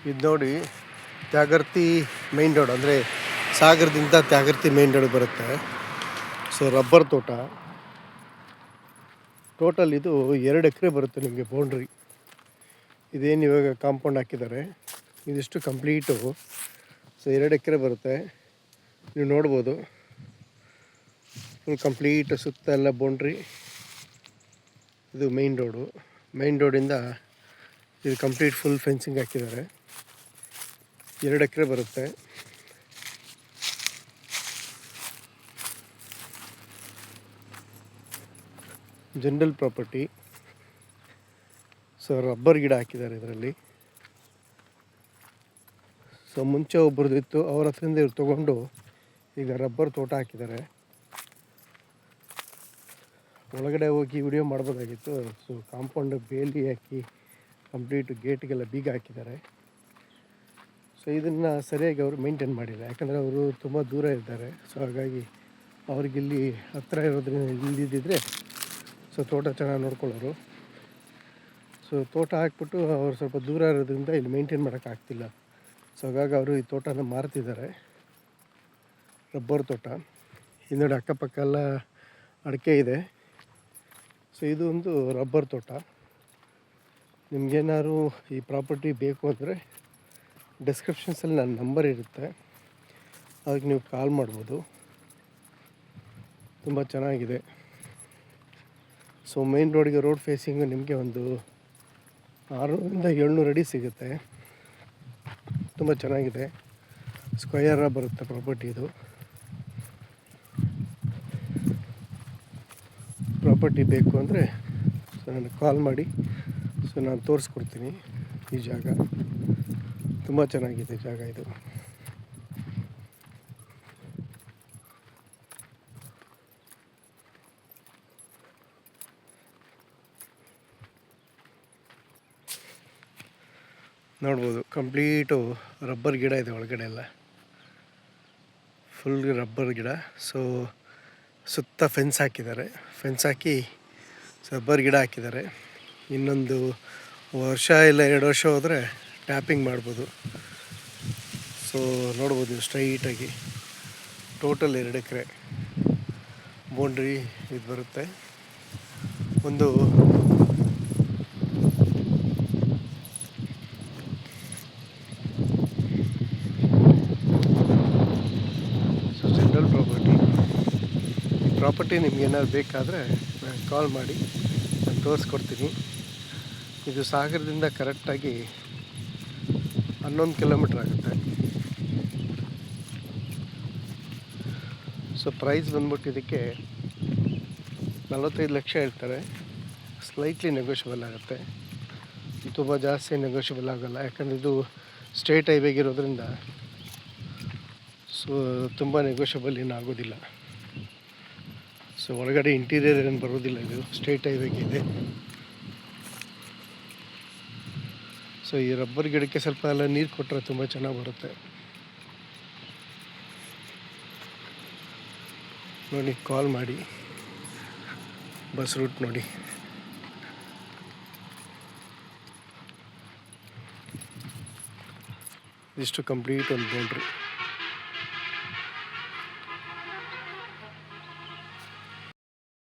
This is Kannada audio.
ಇದು ನೋಡಿ ತ್ಯಾಗರ್ತಿ ಮೈನ್ ರೋಡ್, ಅಂದರೆ ಸಾಗರದಿಂದ ತ್ಯಾಗರ್ತಿ ಮೈನ್ ರೋಡ್ ಬರುತ್ತೆ. ಸೊ ರಬ್ಬರ್ ತೋಟ ಟೋಟಲ್ ಇದು 2 ಎಕರೆ ಬರುತ್ತೆ ನಿಮಗೆ ಬೌಂಡ್ರಿ. ಇದೇನು ಇವಾಗ ಕಾಂಪೌಂಡ್ ಹಾಕಿದ್ದಾರೆ ಇದಿಷ್ಟು ಕಂಪ್ಲೀಟು. ಸೊ 2 ಎಕರೆ ಬರುತ್ತೆ, ನೀವು ನೋಡ್ಬೋದು. ಫುಲ್ ಕಂಪ್ಲೀಟ್ ಸುತ್ತ ಎಲ್ಲ ಬೌಂಡ್ರಿ. ಇದು ಮೈನ್ ರೋಡಿಂದ ಇದು ಕಂಪ್ಲೀಟ್ ಫುಲ್ ಫೆನ್ಸಿಂಗ್ ಹಾಕಿದ್ದಾರೆ. 2 ಎಕರೆ ಬರುತ್ತೆ. General property. ಸೊ ರಬ್ಬರ್ ಗಿಡ ಹಾಕಿದ್ದಾರೆ ಇದರಲ್ಲಿ. ಸೊ ಮುಂಚೆ ಒಬ್ಬರದ್ದು ಇತ್ತು, ಅವ್ರ ಹತ್ರದಿಂದ ಇವ್ರು ತೊಗೊಂಡು ಈಗ ರಬ್ಬರ್ ತೋಟ ಹಾಕಿದ್ದಾರೆ. ಒಳಗಡೆ ಹೋಗಿ ವಿಡಿಯೋ ಮಾಡ್ಬೋದಾಗಿತ್ತು. ಸೊ ಕಾಂಪೌಂಡ್ ಬೇಲಿ ಹಾಕಿ ಕಂಪ್ಲೀಟ್ ಗೇಟ್ಗೆಲ್ಲ ಬೀಗ ಹಾಕಿದ್ದಾರೆ. ಸೊ ಇದನ್ನು ಸರಿಯಾಗಿ ಅವರು ಮೇಂಟೈನ್ ಮಾಡಿಲ್ಲ, ಯಾಕಂದರೆ ಅವರು ತುಂಬ ದೂರ ಇದ್ದಾರೆ. ಸೊ ಹಾಗಾಗಿ ಅವ್ರಿಗಿಲ್ಲಿ ಹತ್ತಿರ ಇರೋದ್ರಿಂದ ಇಲ್ದಿದ್ದರೆ ಸೊ ತೋಟ ಚೆನ್ನಾಗಿ ನೋಡ್ಕೊಳ್ಳೋರು. ಸೊ ತೋಟ ಹಾಕ್ಬಿಟ್ಟು ಅವರು ಸ್ವಲ್ಪ ದೂರ ಇರೋದ್ರಿಂದ ಇಲ್ಲಿ ಮೇಂಟೈನ್ ಮಾಡೋಕ್ಕಾಗ್ತಿಲ್ಲ. ಸೊ ಹಾಗಾಗಿ ಅವರು ಈ ತೋಟನ ಮಾರ್ತಿದ್ದಾರೆ, ರಬ್ಬರ್ ತೋಟ. ಹಿಂದೆಡೆ ಅಕ್ಕಪಕ್ಕ ಎಲ್ಲ ಅಡಿಕೆ ಇದೆ. ಸೊ ಇದು ಒಂದು ರಬ್ಬರ್ ತೋಟ. ನಿಮಗೇನಾದ್ರು ಈ ಪ್ರಾಪರ್ಟಿ ಬೇಕು ಅಂದರೆ ಡಿಸ್ಕ್ರಿಪ್ಷನ್ಸಲ್ಲಿ ನನ್ನ ನಂಬರ್ ಇರುತ್ತೆ, ಅದಕ್ಕೆ ನೀವು ಕಾಲ್ ಮಾಡ್ಬೋದು. ತುಂಬ ಚೆನ್ನಾಗಿದೆ. ಸೊ ಮೇನ್ ರೋಡಿಗೆ ರೋಡ್ ಫೇಸಿಂಗು ನಿಮಗೆ ಒಂದು 600-700 ಅಡಿ ಸಿಗುತ್ತೆ. ತುಂಬ ಚೆನ್ನಾಗಿದೆ. ಸ್ಕ್ವಯರ್ ಬರುತ್ತೆ ಪ್ರಾಪರ್ಟಿ. ಇದು ಪ್ರಾಪರ್ಟಿ ಬೇಕು ಅಂದರೆ ಸೊ ನನಗೆ ಕಾಲ್ ಮಾಡಿ. ಸೊ ನಾನು ತೋರಿಸ್ಕೊಡ್ತೀನಿ. ಈ ಜಾಗ ತುಂಬ ಚೆನ್ನಾಗಿದೆ ಜಾಗ ಇದು. ನೋಡ್ಬೋದು ಕಂಪ್ಲೀಟು ರಬ್ಬರ್ ಗಿಡ ಇದೆ ಒಳಗಡೆ ಎಲ್ಲ, ಫುಲ್ ರಬ್ಬರ್ ಗಿಡ. ಸೊ ಸುತ್ತ ಫೆನ್ಸ್ ಹಾಕಿದ್ದಾರೆ. ಫೆನ್ಸ್ ಹಾಕಿ ರಬ್ಬರ್ ಗಿಡ ಹಾಕಿದ್ದಾರೆ. ಇನ್ನೊಂದು ವರ್ಷ ಇಲ್ಲ 2 ವರ್ಷ ಹೋದರೆ ಟ್ಯಾಪಿಂಗ್ ಮಾಡ್ಬೋದು. ಸೊ ನೋಡ್ಬೋದು ನೀವು ಸ್ಟ್ರೈಟಾಗಿ ಟೋಟಲ್ 2 ಎಕರೆ ಬೌಂಡ್ರಿ ಇದು ಬರುತ್ತೆ. ಒಂದು ಜನರಲ್ ಪ್ರಾಪರ್ಟಿ. ಈ ಪ್ರಾಪರ್ಟಿ ನಿಮ್ಗೆ ಏನಾದ್ರು ಬೇಕಾದರೆ ನಾನು ಕಾಲ್ ಮಾಡಿ, ನಾನು ತೋರಿಸ್ಕೊಡ್ತೀನಿ. ಇದು ಸಾಗರದಿಂದ ಕರೆಕ್ಟಾಗಿ 11 ಕಿಲೋಮೀಟ್ರ್ ಆಗುತ್ತೆ. ಸೊ ಪ್ರೈಸ್ ಬಂದ್ಬಿಟ್ಟು ಇದಕ್ಕೆ 45 ಲಕ್ಷ ಹೇಳ್ತಾರೆ. ಸ್ಲೈಟ್ಲಿ ನೆಗೋಷಿಯಬಲ್ ಆಗುತ್ತೆ, ತುಂಬ ಜಾಸ್ತಿ ನೆಗೋಷಿಯಬಲ್ ಆಗೋಲ್ಲ, ಯಾಕಂದರೆ ಇದು ಸ್ಟೇಟ್ ಹೈವೇಗಿರೋದ್ರಿಂದ ಸೊ ತುಂಬ ನೆಗೋಷಿಯಬಲ್ ಏನು ಆಗೋದಿಲ್ಲ. ಸೊ ಒಳಗಡೆ ಇಂಟೀರಿಯರ್ ಏನು ಬರೋದಿಲ್ಲ, ಇದು ಸ್ಟೇಟ್ ಹೈವೇಗೆ ಇದೆ. ಸೊ ಈ ರಬ್ಬರ್ ಗಿಡಕ್ಕೆ ಸ್ವಲ್ಪ ಎಲ್ಲ ನೀರು ಕೊಟ್ಟರೆ ತುಂಬ ಚೆನ್ನಾಗಿ ಬರುತ್ತೆ. ನೋಡಿ, ಕಾಲ್ ಮಾಡಿ. ಬಸ್ ರೂಟ್ ನೋಡಿ. ಇಷ್ಟು ಕಂಪ್ಲೀಟ್ ಒಂದು ಬೌಂಡ್ರಿ.